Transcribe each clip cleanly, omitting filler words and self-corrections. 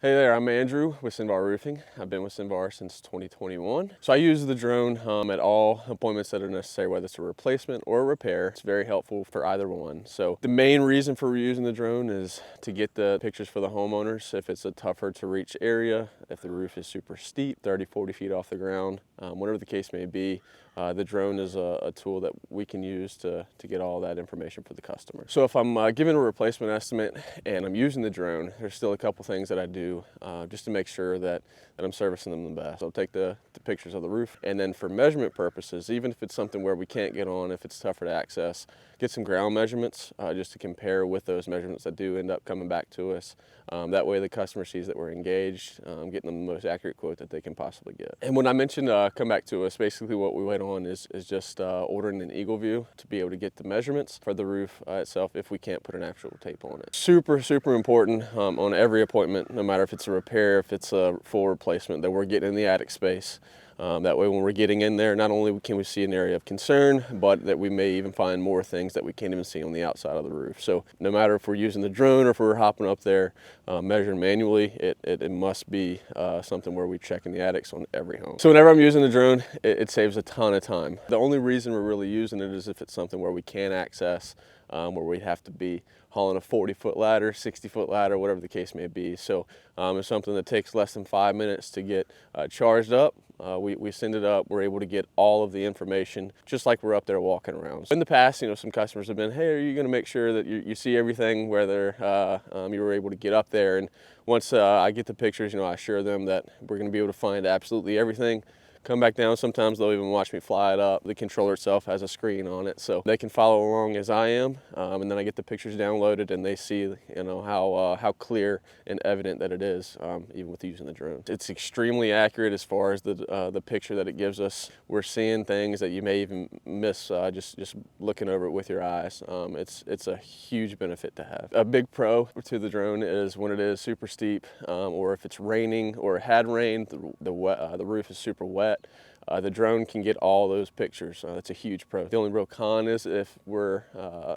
Hey there, I'm Andrew with Cenvar Roofing. I've been with Cenvar since 2021. So I use the drone at all appointments that are necessary, whether it's a replacement or a repair. It's very helpful for either one. So the main reason for using the drone is to get the pictures for the homeowners. If it's a tougher to reach area, if the roof is super steep, 30, 40 feet off the ground, whatever the case may be, the drone is a tool that we can use to get all that information for the customer. So if I'm giving a replacement estimate and I'm using the drone, there's still a couple things that I do just to make sure that I'm servicing them the best. I'll take the pictures of the roof, and then for measurement purposes, even if it's something where we can't get on, if it's tougher to access, get some ground measurements just to compare with those measurements that do end up coming back to us. That way the customer sees that we're engaged, getting them the most accurate quote that they can possibly get. And when I mentioned come back to us, basically what we wait on is just ordering an eagle view to be able to get the measurements for the roof itself if we can't put an actual tape on it. Super, super important on every appointment, no matter if it's a repair, if it's a full replacement, that we're getting in the attic space. That way when we're getting in there, not only can we see an area of concern, but that we may even find more things that we can't even see on the outside of the roof. So no matter if we're using the drone or if we're hopping up there measuring manually, it must be something where we check in the attics on every home. So whenever I'm using the drone, it saves a ton of time. The only reason we're really using it is if it's something where we can access, where we have to be hauling a 40-foot ladder, 60-foot ladder, whatever the case may be. So it's something that takes less than 5 minutes to get charged up. We send it up, we're able to get all of the information just like we're up there walking around. In the past, some customers have been, hey, are you gonna make sure that you see everything, whether you were able to get up there? And once I get the pictures, I assure them that we're gonna be able to find absolutely everything. Come back down, sometimes they'll even watch me fly it up. The controller itself has a screen on it, so they can follow along as I am, and then I get the pictures downloaded and they see how clear and evident that it is, even with using the drone. It's extremely accurate as far as the picture that it gives us. We're seeing things that you may even miss just looking over it with your eyes. It's a huge benefit to have. A big pro to the drone is when it is super steep, or if it's raining or it had rained, the roof is super wet. The drone can get all those pictures. That's a huge pro. The only real con is if we're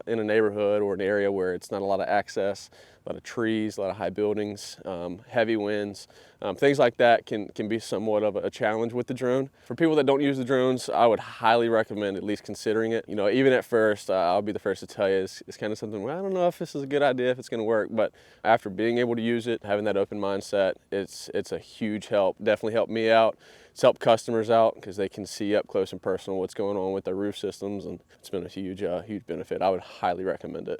in a neighborhood or an area where it's not a lot of access, a lot of trees, a lot of high buildings, heavy winds, things like that can be somewhat of a challenge with the drone. For people that don't use the drones, I would highly recommend at least considering it. Even at first, I'll be the first to tell you, it's kind of something where I don't know if this is a good idea, if it's gonna work, but after being able to use it, having that open mindset, it's a huge help. Definitely helped me out. It's helped customers out because they can see up close and personal what's going on with their roof systems, and it's been a huge benefit. I would highly recommend it.